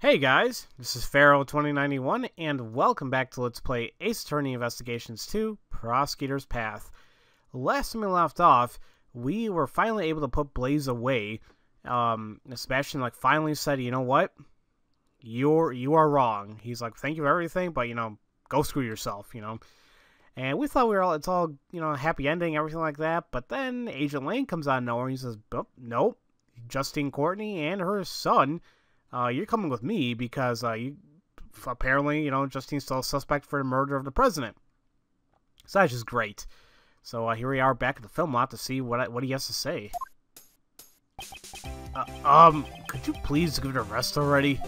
Hey guys, this is Pharaoh2091, and welcome back to Let's Play Ace Attorney Investigations 2, Prosecutor's Path. Last time we left off, we were finally able to put Blaze away. Sebastian, finally said, you know what? You are wrong. He's like, thank you for everything, but, go screw yourself, And we thought it's all, a happy ending, everything like that, but then Agent Lane comes out of nowhere, and he says, nope, Justine Courtney and her son, you're coming with me because apparently, Justine's still a suspect for the murder of the president. So that's just great. So here we are back at the film lot to see what he has to say. Could you please give it a rest already?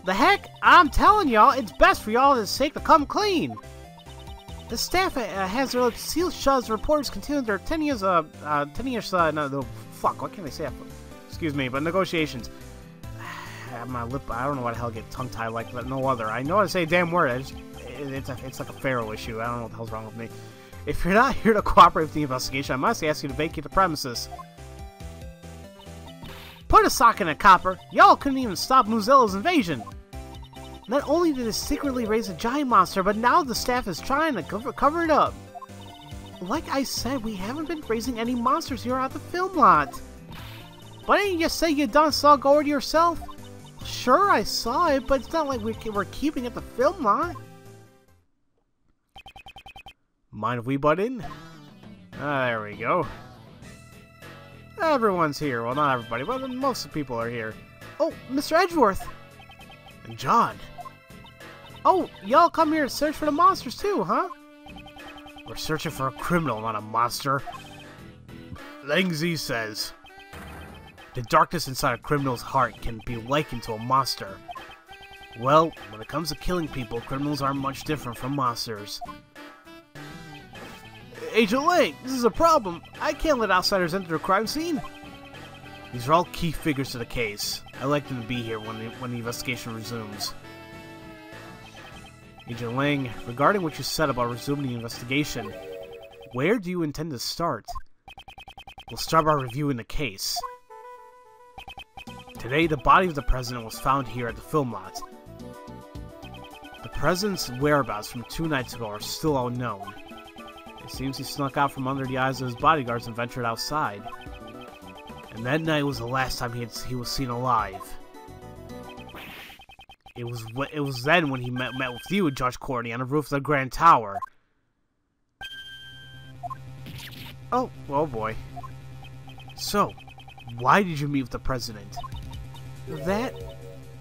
The heck? I'm telling y'all, it's best for y'all's sake to come clean. The staff has their lips sealed shut as reporters continue their 10 years, what can I say? Excuse me, but negotiations. My lip, I don't know why the hell I get tongue-tied like that, no other. I know how to say a damn word, it's like a Pharaoh issue. I don't know what the hell's wrong with me. If you're not here to cooperate with the investigation, I must ask you to vacate the premises. Put a sock in a copper. Y'all couldn't even stop Mozilla's invasion. Not only did it secretly raise a giant monster, but now the staff is trying to cover it up. Like I said, we haven't been raising any monsters here at the film lot. But didn't you say you done saw Gourd yourself? Sure, I saw it, but it's not like we're keeping it the film lot. Mind if we butt in? There we go. Everyone's here. Well, not everybody, but most of the people are here. Oh, Mr. Edgeworth! And John. Oh, y'all come here to search for the monsters too, huh? We're searching for a criminal, not a monster. Langzy says. The darkness inside a criminal's heart can be likened to a monster. Well, when it comes to killing people, criminals aren't much different from monsters. Agent Lang, this is a problem. I can't let outsiders enter the crime scene. These are all key figures to the case. I'd like them to be here when the investigation resumes. Agent Lang, regarding what you said about resuming the investigation, where do you intend to start? We'll start by reviewing the case. Today, the body of the president was found here at the film lot. The president's whereabouts from 2 nights ago are still unknown. It seems he snuck out from under the eyes of his bodyguards and ventured outside. And that night was the last time he was seen alive. It was then when he met with you, Judge Courtney, on the roof of the Grand Tower. Oh boy. So, why did you meet with the president? That,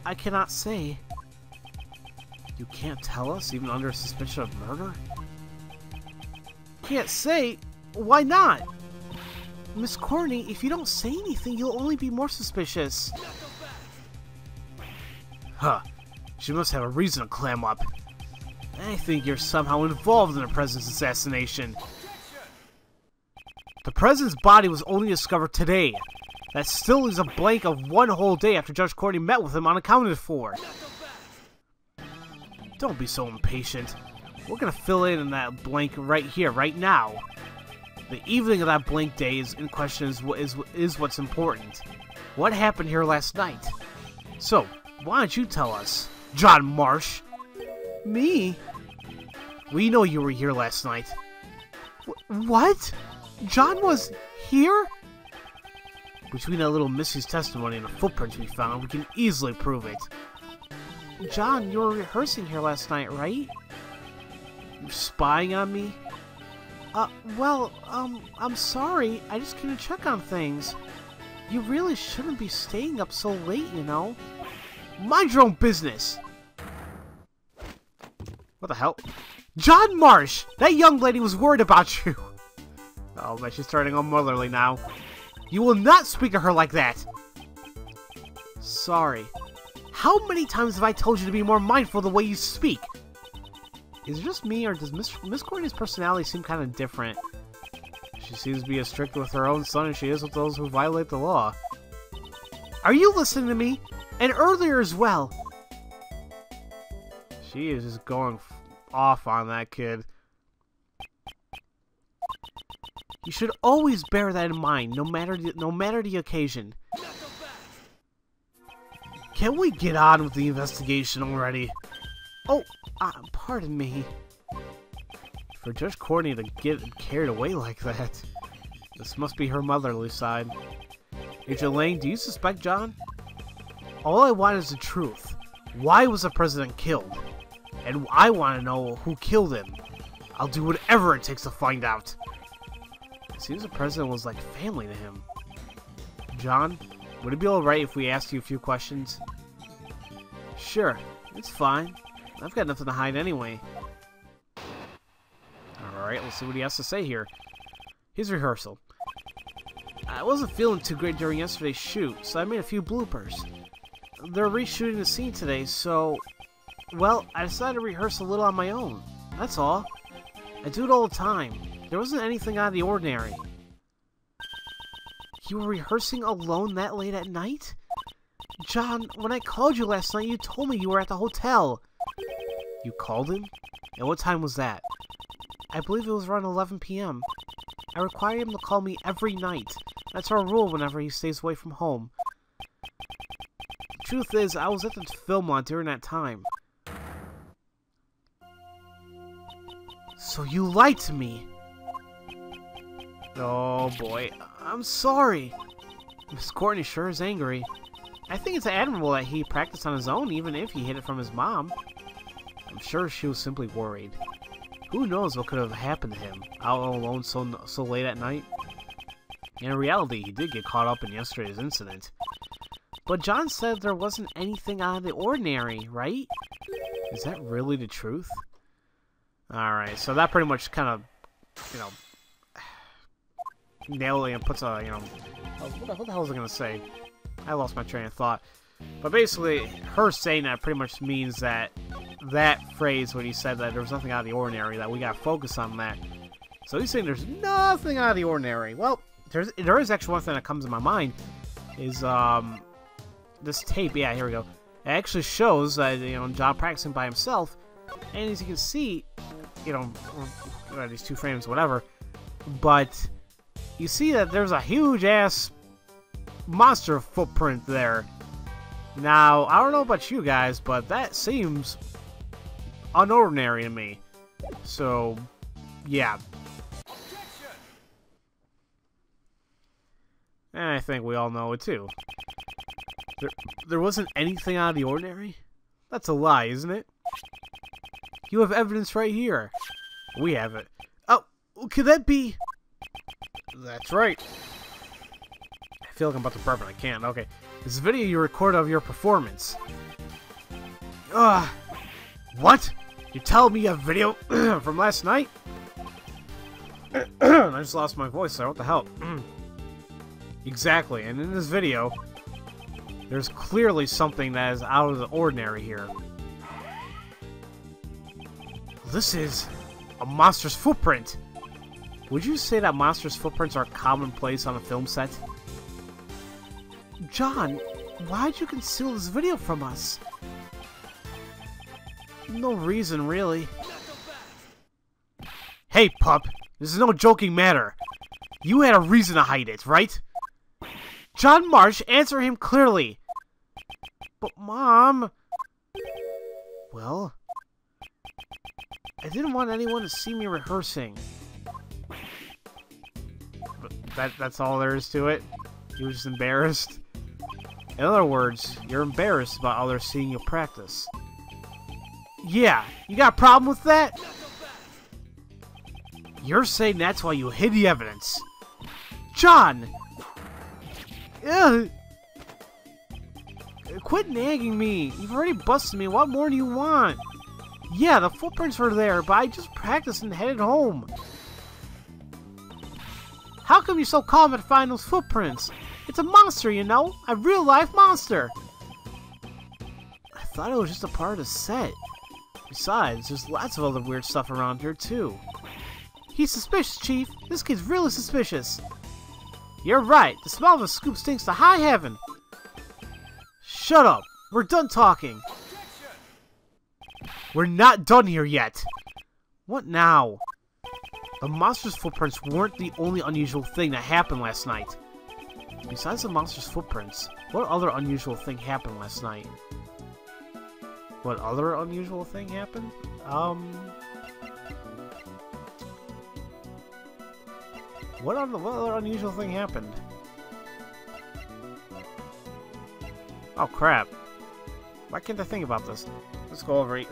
I cannot say. You can't tell us, even under suspicion of murder? Can't say? Why not? Miss Courtney, if you don't say anything, you'll only be more suspicious. Huh. She must have a reason to clam up. I think you're somehow involved in the president's assassination. The president's body was only discovered today. That still leaves a blank of 1 whole day after Judge Courtney met with him unaccounted for. Don't be so impatient. We're gonna fill in that blank right here, right now. The evening of that blank day in question is what's important. What happened here last night? So, why don't you tell us, John Marsh? Me? We know you were here last night. What? John was here? Between that little Missy's testimony and the footprints we found, we can easily prove it. John, you were rehearsing here last night, right? You're spying on me? I'm sorry. I just came to check on things. You really shouldn't be staying up so late, you know? Mind your own business! What the hell? John Marsh! That young lady was worried about you! Oh man, she's turning on motherly now. You will not speak to her like that! Sorry. How many times have I told you to be more mindful of the way you speak? Is it just me, or does Miss Courtney's personality seem kind of different? She seems to be as strict with her own son as she is with those who violate the law. Are you listening to me? And earlier as well. She is just going off on that kid. You should always bear that in mind, no matter the occasion. Can we get on with the investigation already? Oh, pardon me. For Judge Courtney to get carried away like that. This must be her motherly side. Agent Lane, do you suspect John? All I want is the truth. Why was the president killed? And I want to know who killed him. I'll do whatever it takes to find out. It seems the president was like family to him. John, would it be alright if we asked you a few questions? Sure, it's fine. I've got nothing to hide anyway. Alright, let's see what he has to say here. His rehearsal. I wasn't feeling too great during yesterday's shoot, so I made a few bloopers. They're reshooting the scene today, so... Well, I decided to rehearse a little on my own. That's all. I do it all the time. There wasn't anything out of the ordinary. You were rehearsing alone that late at night? John, when I called you last night, you told me you were at the hotel. You called him? And what time was that? I believe it was around 11 p.m. I require him to call me every night. That's our rule whenever he stays away from home. Truth is, I was at the film lot during that time. So you lied to me. Oh boy, I'm sorry. Miss Courtney sure is angry. I think it's admirable that he practiced on his own, even if he hid it from his mom. I'm sure she was simply worried. Who knows what could have happened to him, out alone so late at night? In reality, he did get caught up in yesterday's incident. But John said there wasn't anything out of the ordinary, right? Is that really the truth? Alright, so that pretty much kind of, you know, nails it and puts a, you know, what the hell was I going to say? I lost my train of thought. But basically, her saying that pretty much means that phrase when he said that there was nothing out of the ordinary, that we got to focus on that. So he's saying there's nothing out of the ordinary. Well, there is actually one thing that comes to my mind, is this tape. Yeah, here we go. It actually shows that, you know, John practicing by himself, and as you can see, you know, these two frames, whatever, but you see that there's a huge ass monster footprint there. Now, I don't know about you guys, but that seems unordinary to me. So, yeah. And I think we all know it too. There wasn't anything out of the ordinary? That's a lie, isn't it? You have evidence right here. We have it. Oh, could that be... That's right. I feel like I'm about to burp and I can't. Okay. This is a video you recorded of your performance. What? You telling me a video from last night? I just lost my voice there. What the hell? Exactly. And in this video, there's clearly something that is out of the ordinary here. This is a monster's footprint. Would you say that monster's footprints are commonplace on a film set? John, why'd you conceal this video from us? No reason, really. Hey, pup. This is no joking matter. You had a reason to hide it, right? John Marsh, answer him clearly. But, Mom... Well... I didn't want anyone to see me rehearsing. But that's all there is to it? You were just embarrassed? In other words, you're embarrassed about others seeing you practice. Yeah, you got a problem with that? You're saying that's why you hid the evidence. John! Ugh. Quit nagging me. You've already busted me. What more do you want? Yeah, the footprints were there, but I just practiced and headed home. How come you're so calm at finding those footprints? It's a monster, you know? A real-life monster. I thought it was just a part of the set. Besides, there's lots of other weird stuff around here, too. He's suspicious, Chief. This kid's really suspicious. You're right. The smell of a scoop stinks to high heaven. Shut up. We're done talking. We're not done here yet. What now? The monster's footprints weren't the only unusual thing that happened last night. Besides the monster's footprints, what other unusual thing happened last night? What other unusual thing happened? What other unusual thing happened? Oh crap! Why can't I think about this? Let's go over each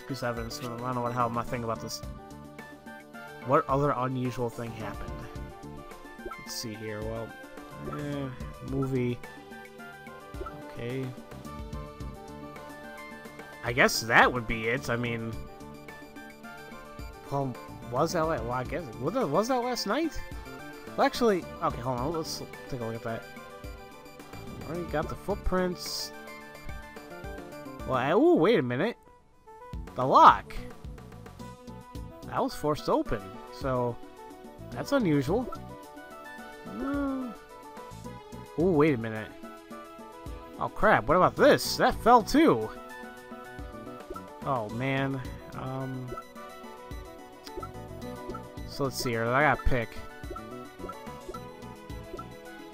piece of evidence. I don't know what hell I'm not thinking about this. What other unusual thing happened? Let's see here. Well, movie. Okay. I guess that would be it. I mean, well, was that? Well, I guess was that last night? Well, actually, okay, hold on. Let's take a look at that. Already got the footprints. Well, oh, wait a minute. The lock. That was forced open, so that's unusual. Oh, wait a minute. Oh crap! What about this? That fell too. Oh man. So let's see here. I gotta pick.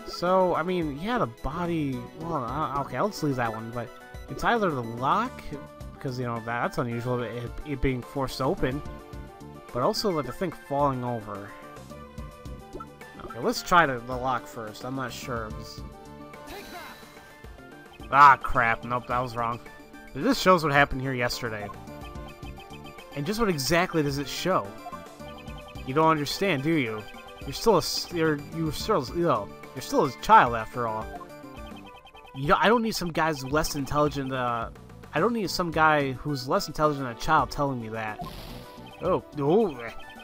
So I mean, yeah, the body. Well, okay, let's leave that one. But it's either the lock, because you know that's unusual, it being forced open, but also like the thing falling over. Okay, let's try the lock first. I'm not sure. Ah, crap. Nope, that was wrong. But this shows what happened here yesterday. And just what exactly does it show? You don't understand, do you? You're still a child after all. I don't need some guy's less intelligent. I don't need some guy who's less intelligent than a child telling me that. Oh,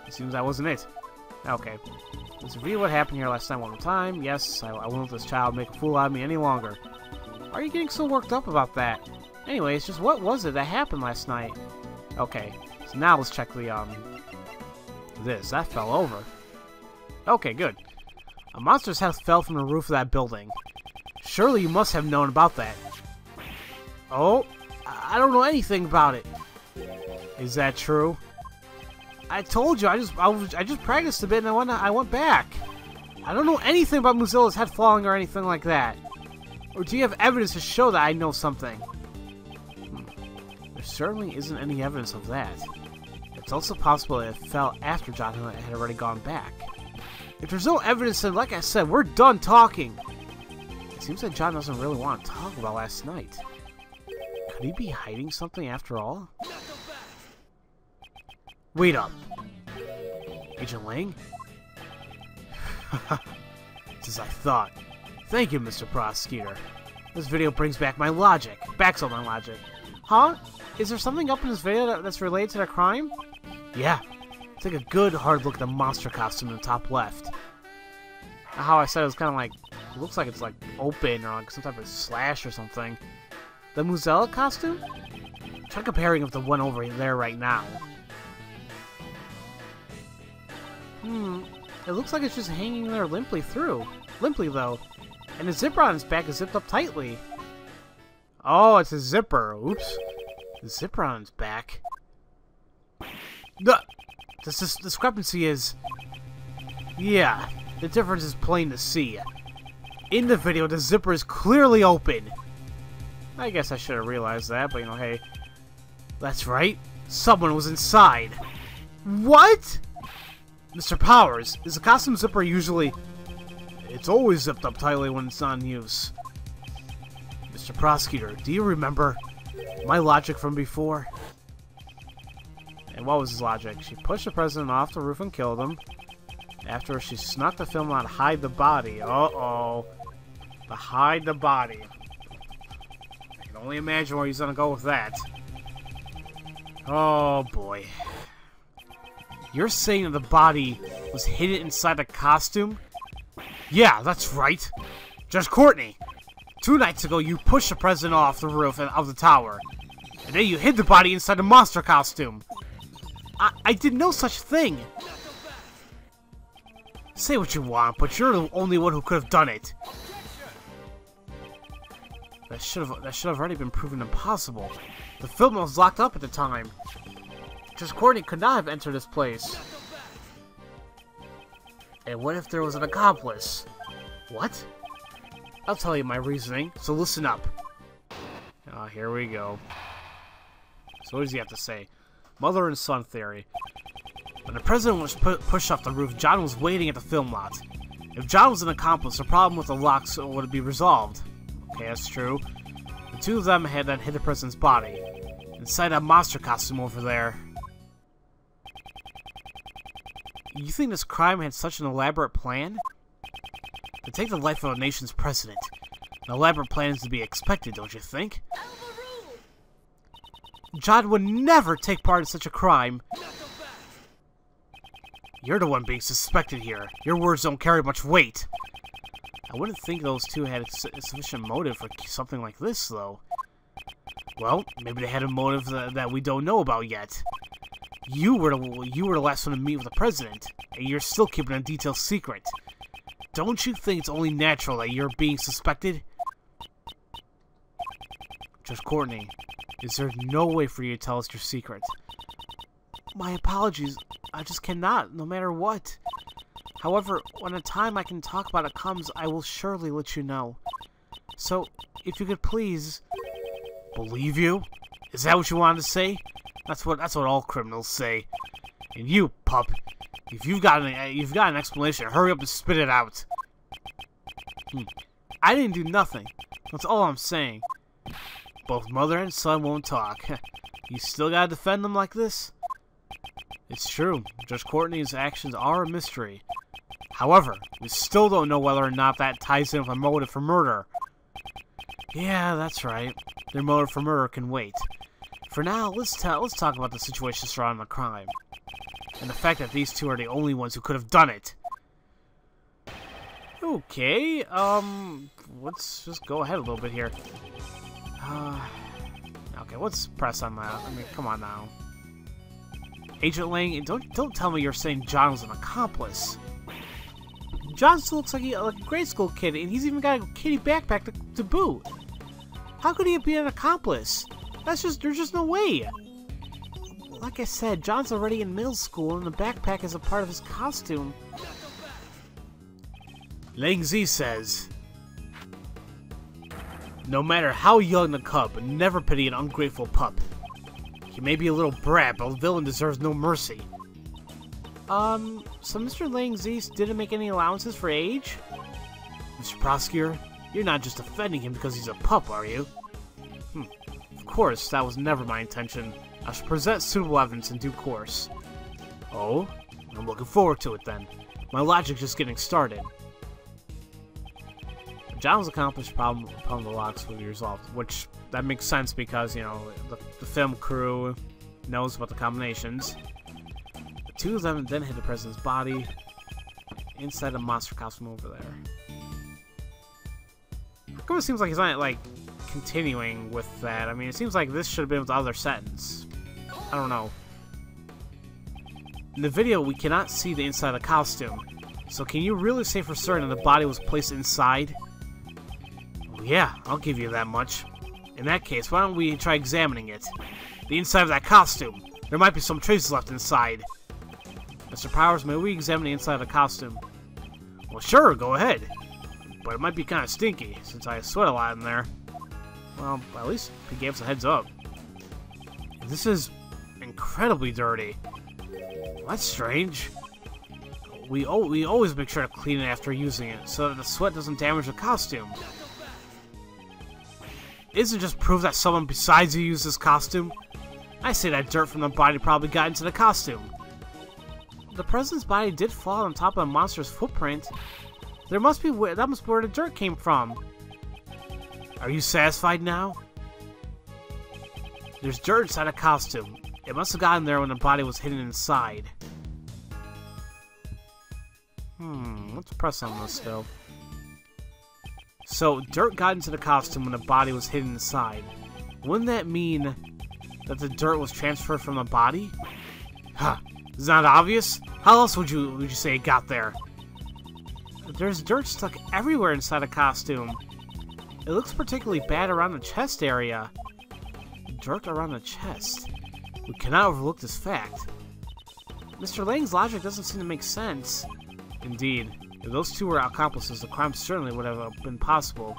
it seems that wasn't it. Okay, let's review what happened here last night one more time. Yes, I won't let this child make a fool out of me any longer. Why are you getting so worked up about that? Anyways, just what was it that happened last night? Okay, so now let's check the that fell over. Okay, good. A monster's head fell from the roof of that building. Surely you must have known about that. Oh, I don't know anything about it. Is that true? I told you, I just practiced a bit and I went back. I don't know anything about Mozilla's head falling or anything like that. Or do you have evidence to show that I know something? There certainly isn't any evidence of that. It's also possible that it fell after John had already gone back. If there's no evidence, then like I said, we're done talking. It seems like John doesn't really want to talk about last night. Could he be hiding something after all? Wait up. Agent Lang? It's as I thought. Thank you, Mr. Prosecutor. This video brings back my logic. Backs up my logic. Huh? Is there something up in this video that's related to the crime? Yeah. Take a good hard look at the monster costume in the top left. How I said it was kind of like, it looks like it's like open or like some type of slash or something. The Mozilla costume? Try comparing it with the one over there right now. It looks like it's just hanging there limply though. And the zipper on its back is zipped up tightly. Oh, it's a zipper. Oops. The zipper on its back. The discrepancy is... Yeah, the difference is plain to see. In the video, the zipper is clearly open. I guess I should have realized that, but you know, hey. That's right. Someone was inside. What? Mr. Powers, is the costume zipper usually... It's always zipped up tightly when it's not in use. Mr. Prosecutor, do you remember my logic from before? And what was his logic? She pushed the president off the roof and killed him. After she snuck the film out to hide the body. Uh-oh. To hide the body. I can only imagine where he's gonna go with that. Oh, boy. You're saying that the body was hidden inside the costume? Yeah, that's right. Judge Courtney, 2 nights ago you pushed the president off the roof of the tower. And then you hid the body inside the monster costume. I did no such thing. Say what you want, but you're the only one who could have done it. That should have already been proven impossible. The film was locked up at the time. Judge Courtney could not have entered this place. And what if there was an accomplice? What? I'll tell you my reasoning, so listen up. Oh, here we go. So what does he have to say? Mother and son theory. When the president was pushed off the roof, John was waiting at the film lot. If John was an accomplice, the problem with the locks would be resolved. Okay, that's true. The two of them had then hit the president's body. Inside that monster costume over there. You think this crime had such an elaborate plan? To take the life of a nation's president. An elaborate plan is to be expected, don't you think? John would never take part in such a crime. You're the one being suspected here. Your words don't carry much weight. I wouldn't think those two had a sufficient motive for something like this, though. Well, maybe they had a motive that we don't know about yet. You were the last one to meet with the president, and you're still keeping a detailed secret. Don't you think it's only natural that you're being suspected? Judge Courtney, is there no way for you to tell us your secret? My apologies. I just cannot, no matter what. However, when the time I can talk about it comes, I will surely let you know. So, if you could please... Believe you? Is that what you wanted to say? That's what all criminals say. And you, pup, if you've got an explanation, hurry up and spit it out. I didn't do nothing. That's all I'm saying. Both mother and son won't talk. You still gotta defend them like this? It's true. Judge Courtney's actions are a mystery. However, we still don't know whether or not that ties in with a motive for murder. Yeah, that's right. Their motive for murder can wait. For now, let's talk about the situation surrounding the crime. And the fact that these two are the only ones who could have done it. Okay, let's just go ahead a little bit here. Okay, let's press on that. I mean, come on now. Agent Lang, don't tell me you're saying John was an accomplice. John still looks like a grade school kid, and he's even got a kitty backpack to boot. How could he be an accomplice? There's just no way. Like I said, John's already in middle school, and the backpack is a part of his costume. Lang Zi says, no matter how young the cub, never pity an ungrateful pup. He may be a little brat, but a villain deserves no mercy. So Mr. Lang Zi didn't make any allowances for age? Mr. Prosecutor, you're not just defending him because he's a pup, are you? Of course, that was never my intention. I shall present suitable evidence in due course. Oh? I'm looking forward to it then. My logic's just getting started. John's accomplished problem the locks will be resolved, which that makes sense because, you know, the film crew knows about the combinations. The two of them then hit the president's body inside a monster costume over there. It almost seems like he's not, like, continuing with that. I mean, it seems like this should have been with the other sentence. I don't know. In the video, we cannot see the inside of the costume. So can you really say for certain the body was placed inside? Well, yeah, I'll give you that much. In that case, why don't we try examining it? The inside of that costume. There might be some traces left inside. Mr. Powers, may we examine the inside of the costume? Well, sure, go ahead. But it might be kind of stinky, since I sweat a lot in there. Well, at least he gave us a heads up. This is incredibly dirty. Well, that's strange. We always make sure to clean it after using it, so that the sweat doesn't damage the costume. Isn't just proof that someone besides you used this costume? I say that dirt from the body probably got into the costume. The president's body did fall on top of the monster's footprint. That must be where the dirt came from. Are you satisfied now? There's dirt inside a costume. It must have gotten there when the body was hidden inside. Let's press on this still. So, dirt got into the costume when the body was hidden inside. Wouldn't that mean that the dirt was transferred from the body? Huh. Is that obvious? How else would you say it got there? There's dirt stuck everywhere inside a costume. It looks particularly bad around the chest area. Dirt around the chest. We cannot overlook this fact. Mr. Lang's logic doesn't seem to make sense. Indeed, If those two were accomplices, the crime certainly would have been possible.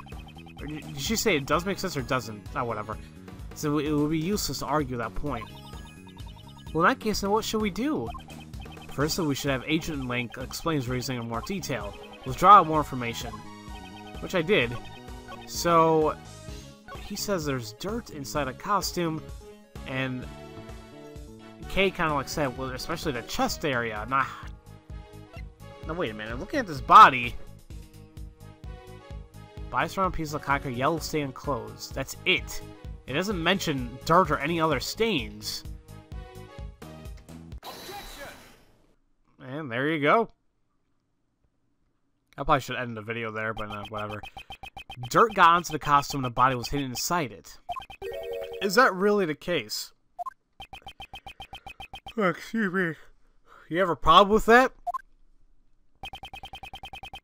Or did she say it does make sense or doesn't? Oh, whatever. So it would be useless to argue that point. Well, in that case, then what should we do? First, we should have Agent Link explain his reasoning in more detail. Withdraw more information. Which I did. So, he says there's dirt inside a costume, and Kay kind of like said, well, especially the chest area. Now, wait a minute. Looking at this body, body surrounded piece of concrete, yellow stain clothes. That's it. It doesn't mention dirt or any other stains. And there you go. I probably should end the video there, but whatever. Dirt got onto the costume and the body was hidden inside it. Is that really the case? Oh, excuse me. You have a problem with that?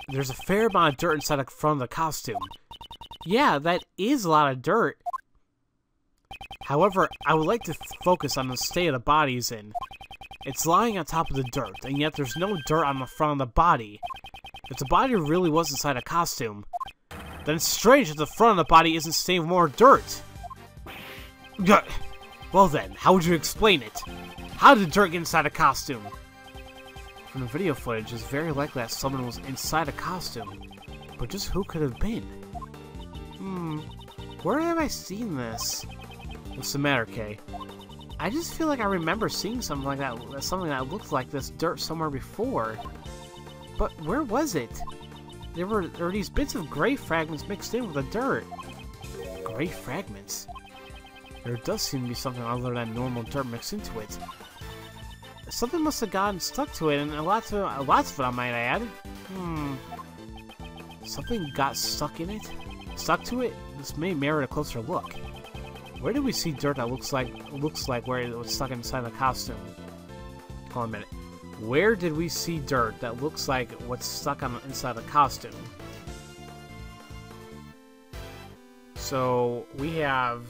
There's a fair amount of dirt inside the front of the costume. Yeah, that is a lot of dirt. However, I would like to focus on the state of the body is in. It's lying on top of the dirt, and yet there's no dirt on the front of the body. If the body really was inside a costume, then it's strange that the front of the body isn't stained with more dirt. Well then, how would you explain it? How did dirt get inside a costume? From the video footage, it's very likely that someone was inside a costume. But just who could have been? Where have I seen this? What's the matter, Kay? I just feel like I remember seeing something like that, something that looked like this dirt somewhere before. But where was it? There were these bits of gray fragments mixed in with the dirt. Gray fragments? There does seem to be something other than normal dirt mixed into it. Something must have gotten stuck to it, and lots of it, I might add. Something got stuck in it? Stuck to it? This may merit a closer look. Where did we see dirt that looks like where it was stuck inside the costume? Hold on a minute. Where did we see dirt that looks like what's stuck on inside the costume? So we have.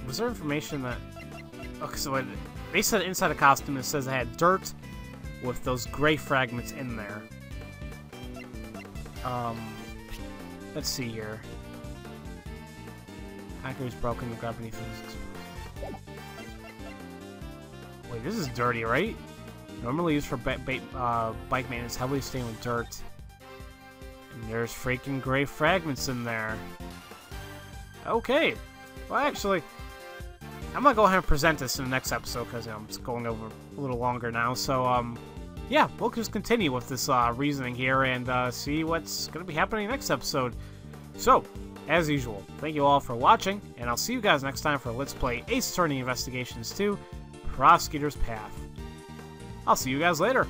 Was there information that? Okay, so they said inside the costume, it says it had dirt with those gray fragments in there. Let's see here. Anchor is broken. The gravity physics. Wait, this is dirty, right? Normally used for bike maintenance, heavily stained with dirt. And there's freaking gray fragments in there. Okay. Well, actually, I'm gonna go ahead and present this in the next episode because I'm just going over a little longer now. So, yeah, we'll just continue with this reasoning here and see what's going to be happening next episode. So, as usual, thank you all for watching, and I'll see you guys next time for Let's Play Ace Attorney Investigations 2, Prosecutor's Path. I'll see you guys later.